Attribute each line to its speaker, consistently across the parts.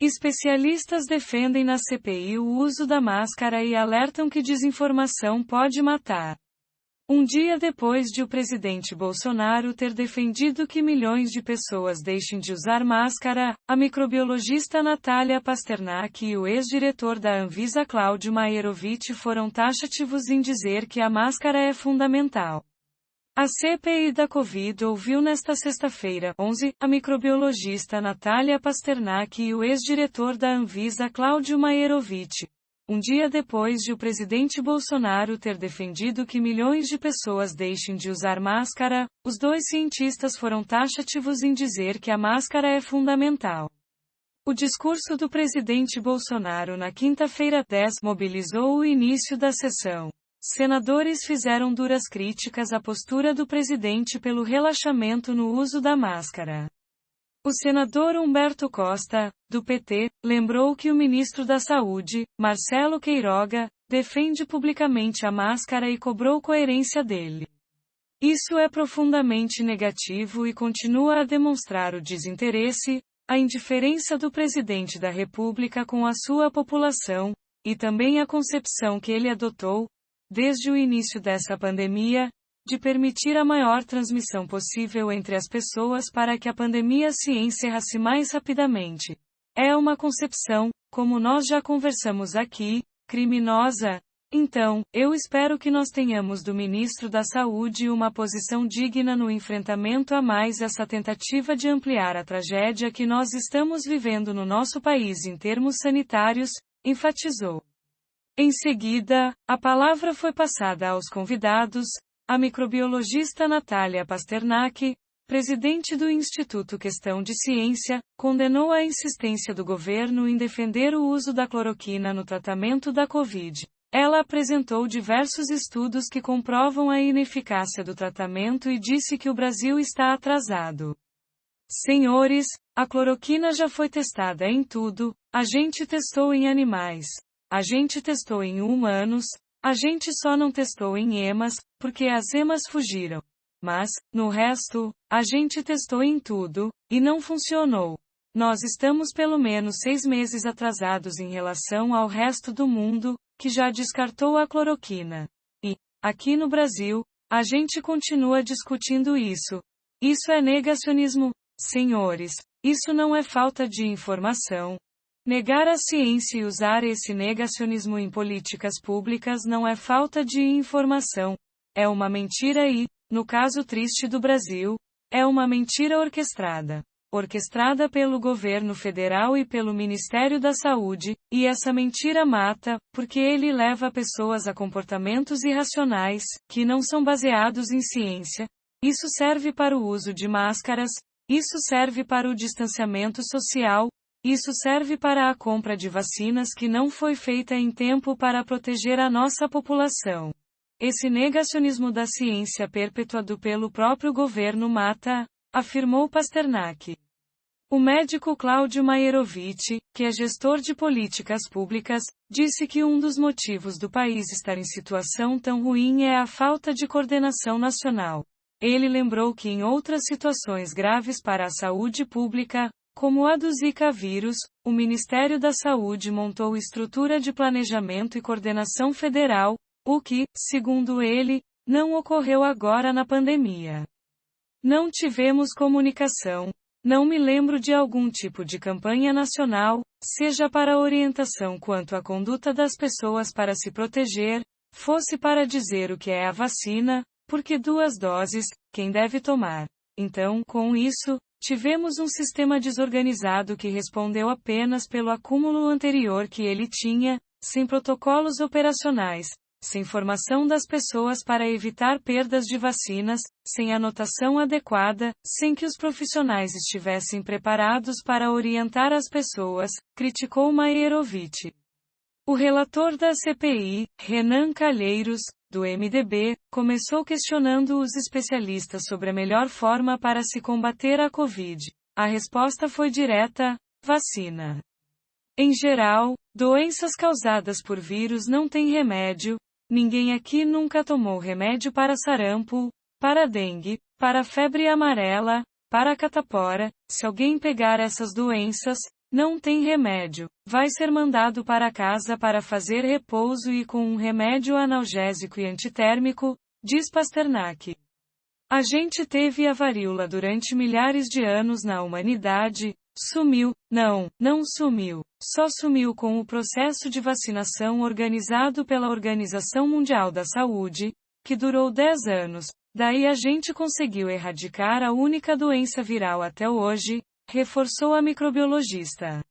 Speaker 1: Especialistas defendem na CPI o uso da máscara e alertam que desinformação pode matar. Um dia depois de o presidente Bolsonaro ter defendido que milhões de pessoas deixem de usar máscara, a microbiologista Natália Pasternak e o ex-diretor da Anvisa Cláudio Maierovitch foram taxativos em dizer que a máscara é fundamental. A CPI da Covid ouviu nesta sexta-feira, 11, a microbiologista Natália Pasternak e o ex-diretor da Anvisa Cláudio Maierovitch. Um dia depois de o presidente Bolsonaro ter defendido que milhões de pessoas deixem de usar máscara, os dois cientistas foram taxativos em dizer que a máscara é fundamental. O discurso do presidente Bolsonaro na quinta-feira 10 mobilizou o início da sessão. Senadores fizeram duras críticas à postura do presidente pelo relaxamento no uso da máscara. O senador Humberto Costa, do PT, lembrou que o ministro da Saúde, Marcelo Queiroga, defende publicamente a máscara e cobrou coerência dele. Isso é profundamente negativo e continua a demonstrar o desinteresse, a indiferença do presidente da República com a sua população, e também a concepção que ele adotou, desde o início dessa pandemia, de permitir a maior transmissão possível entre as pessoas para que a pandemia se encerrasse mais rapidamente. É uma concepção, como nós já conversamos aqui, criminosa. Então, eu espero que nós tenhamos do ministro da Saúde uma posição digna no enfrentamento a mais essa tentativa de ampliar a tragédia que nós estamos vivendo no nosso país em termos sanitários, enfatizou. Em seguida, a palavra foi passada aos convidados. A microbiologista Natália Pasternak, presidente do Instituto Questão de Ciência, condenou a insistência do governo em defender o uso da cloroquina no tratamento da Covid. Ela apresentou diversos estudos que comprovam a ineficácia do tratamento e disse que o Brasil está atrasado. Senhores, a cloroquina já foi testada em tudo, a gente testou em animais, a gente testou em humanos, a gente só não testou em emas, porque as emas fugiram. Mas, no resto, a gente testou em tudo, e não funcionou. Nós estamos pelo menos 6 meses atrasados em relação ao resto do mundo, que já descartou a cloroquina. E, aqui no Brasil, a gente continua discutindo isso. Isso é negacionismo, senhores. Isso não é falta de informação. Negar a ciência e usar esse negacionismo em políticas públicas não é falta de informação. É uma mentira e, no caso triste do Brasil, é uma mentira orquestrada. Orquestrada pelo governo federal e pelo Ministério da Saúde, e essa mentira mata, porque ele leva pessoas a comportamentos irracionais, que não são baseados em ciência. Isso serve para o uso de máscaras, isso serve para o distanciamento social, isso serve para a compra de vacinas que não foi feita em tempo para proteger a nossa população. Esse negacionismo da ciência perpetuado pelo próprio governo mata, afirmou Pasternak. O médico Cláudio Maierovitch, que é gestor de políticas públicas, disse que um dos motivos do país estar em situação tão ruim é a falta de coordenação nacional. Ele lembrou que em outras situações graves para a saúde pública, como a do Zika vírus, o Ministério da Saúde montou estrutura de planejamento e coordenação federal, o que, segundo ele, não ocorreu agora na pandemia. Não tivemos comunicação. Não me lembro de algum tipo de campanha nacional, seja para orientação quanto à conduta das pessoas para se proteger, fosse para dizer o que é a vacina, porque 2 doses, quem deve tomar. Então, com isso, tivemos um sistema desorganizado que respondeu apenas pelo acúmulo anterior que ele tinha, sem protocolos operacionais, sem formação das pessoas para evitar perdas de vacinas, sem anotação adequada, sem que os profissionais estivessem preparados para orientar as pessoas, criticou Maierovitch. O relator da CPI, Renan Calheiros, do MDB, começou questionando os especialistas sobre a melhor forma para se combater a Covid. A resposta foi direta: vacina. Em geral, doenças causadas por vírus não têm remédio. Ninguém aqui nunca tomou remédio para sarampo, para dengue, para febre amarela, para catapora. Se alguém pegar essas doenças, Não tem remédio. Vai ser mandado para casa para fazer repouso e com um remédio analgésico e antitérmico, diz Pasternak. A gente teve a varíola durante milhares de anos na humanidade. Sumiu? Não sumiu. Só sumiu com o processo de vacinação organizado pela Organização Mundial da Saúde, que durou 10 anos. Daí a gente conseguiu erradicar a única doença viral até hoje, reforçou a microbiologista.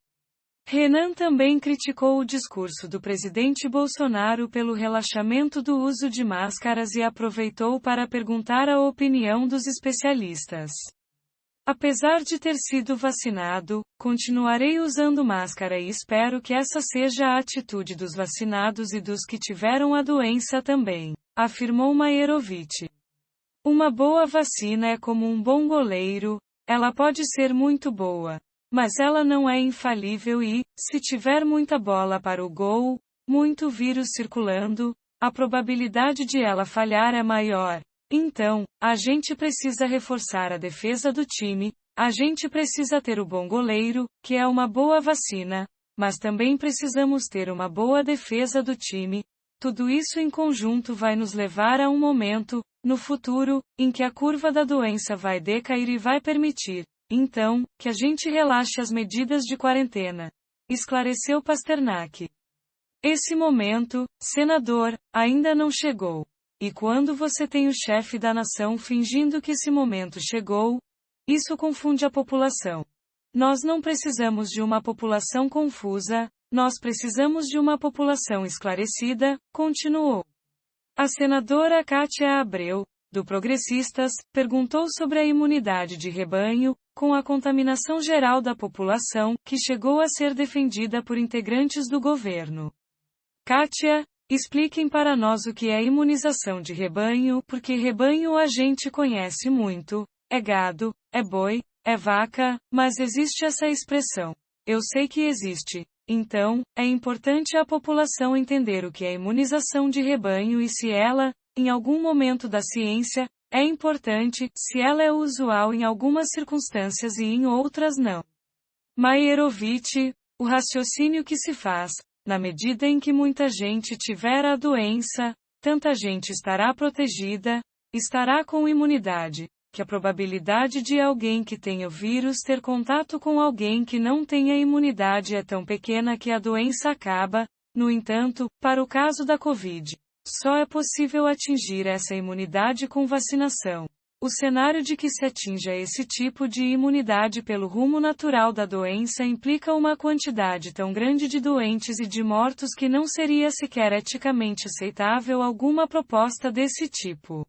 Speaker 1: Renan também criticou o discurso do presidente Bolsonaro pelo relaxamento do uso de máscaras e aproveitou para perguntar a opinião dos especialistas. Apesar de ter sido vacinado, continuarei usando máscara e espero que essa seja a atitude dos vacinados e dos que tiveram a doença também, afirmou Maierovitch. Uma boa vacina é como um bom goleiro, ela pode ser muito boa, mas ela não é infalível e, se tiver muita bola para o gol, muito vírus circulando, a probabilidade de ela falhar é maior. Então, a gente precisa reforçar a defesa do time, a gente precisa ter o bom goleiro, que é uma boa vacina, mas também precisamos ter uma boa defesa do time. Tudo isso em conjunto vai nos levar a um momento, no futuro, em que a curva da doença vai decair e vai permitir, então, que a gente relaxe as medidas de quarentena, esclareceu Pasternak. Esse momento, senador, ainda não chegou. E quando você tem o chefe da nação fingindo que esse momento chegou, isso confunde a população. Nós não precisamos de uma população confusa, nós precisamos de uma população esclarecida, continuou. A senadora Kátia Abreu, do Progressistas, perguntou sobre a imunidade de rebanho, com a contaminação geral da população, que chegou a ser defendida por integrantes do governo. Kátia, expliquem para nós o que é imunização de rebanho, porque rebanho a gente conhece muito, é gado, é boi, é vaca, mas existe essa expressão. Eu sei que existe. Então, é importante a população entender o que é imunização de rebanho e se ela, em algum momento da ciência, é importante, se ela é usual em algumas circunstâncias e em outras não. Maierovitch, o raciocínio que se faz, na medida em que muita gente tiver a doença, tanta gente estará protegida, estará com imunidade, que a probabilidade de alguém que tenha o vírus ter contato com alguém que não tenha imunidade é tão pequena que a doença acaba. No entanto, para o caso da Covid, só é possível atingir essa imunidade com vacinação. O cenário de que se atinja esse tipo de imunidade pelo rumo natural da doença implica uma quantidade tão grande de doentes e de mortos que não seria sequer eticamente aceitável alguma proposta desse tipo.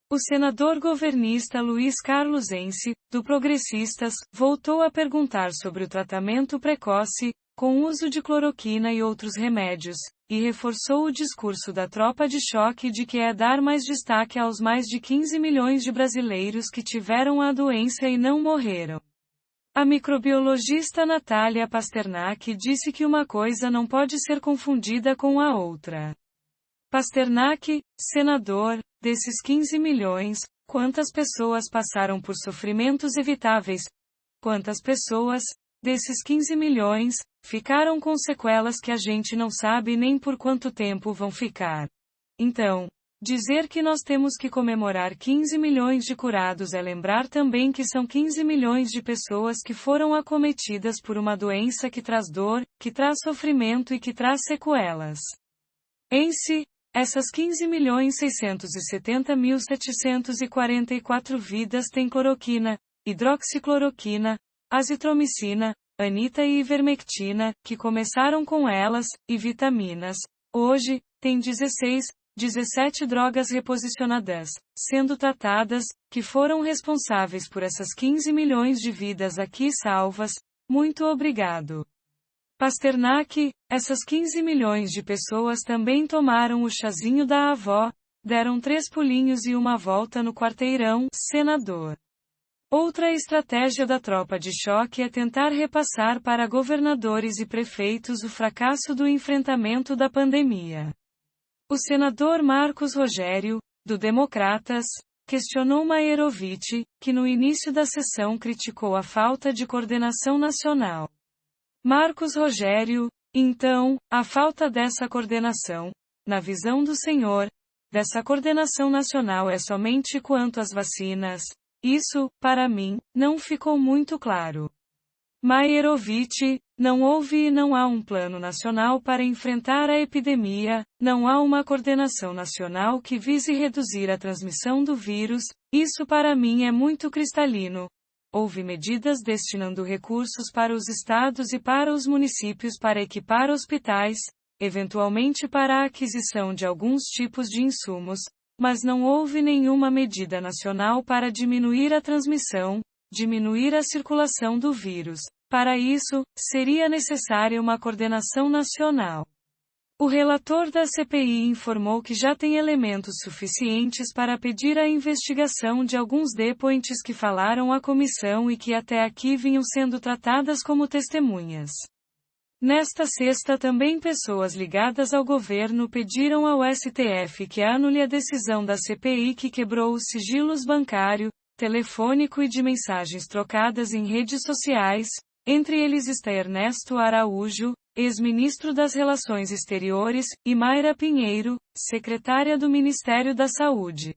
Speaker 1: O senador governista Luiz Carlos Ence, do Progressistas, voltou a perguntar sobre o tratamento precoce, com uso de cloroquina e outros remédios, e reforçou o discurso da tropa de choque de que é dar mais destaque aos mais de 15 milhões de brasileiros que tiveram a doença e não morreram. A microbiologista Natália Pasternak disse que uma coisa não pode ser confundida com a outra. Pasternak, senador, desses 15 milhões, quantas pessoas passaram por sofrimentos evitáveis? Quantas pessoas, desses 15 milhões, ficaram com sequelas que a gente não sabe nem por quanto tempo vão ficar? Então, dizer que nós temos que comemorar 15 milhões de curados é lembrar também que são 15 milhões de pessoas que foram acometidas por uma doença que traz dor, que traz sofrimento e que traz sequelas. Em si, essas 15.670.744 vidas têm cloroquina, hidroxicloroquina, azitromicina, anita e ivermectina, que começaram com elas, e vitaminas. Hoje, tem 17 drogas reposicionadas, sendo tratadas, que foram responsáveis por essas 15 milhões de vidas aqui salvas. Muito obrigado. Pasternak, essas 15 milhões de pessoas também tomaram o chazinho da avó, deram 3 pulinhos e uma volta no quarteirão, senador. Outra estratégia da tropa de choque é tentar repassar para governadores e prefeitos o fracasso do enfrentamento da pandemia. O senador Marcos Rogério, do Democratas, questionou Maierovitch, que no início da sessão criticou a falta de coordenação nacional. Marcos Rogério. Então, a falta dessa coordenação, na visão do Senhor, dessa coordenação nacional é somente quanto às vacinas. Isso, para mim, não ficou muito claro. Maierovitch, não houve e não há um plano nacional para enfrentar a epidemia, não há uma coordenação nacional que vise reduzir a transmissão do vírus, isso para mim é muito cristalino. Houve medidas destinando recursos para os estados e para os municípios para equipar hospitais, eventualmente para a aquisição de alguns tipos de insumos, mas não houve nenhuma medida nacional para diminuir a transmissão, diminuir a circulação do vírus. Para isso, seria necessária uma coordenação nacional. O relator da CPI informou que já tem elementos suficientes para pedir a investigação de alguns depoentes que falaram à comissão e que até aqui vinham sendo tratadas como testemunhas. Nesta sexta também pessoas ligadas ao governo pediram ao STF que anule a decisão da CPI que quebrou os sigilos bancário, telefônico e de mensagens trocadas em redes sociais. Entre eles está Ernesto Araújo, ex-ministro das Relações Exteriores, e Mayra Pinheiro, secretária do Ministério da Saúde.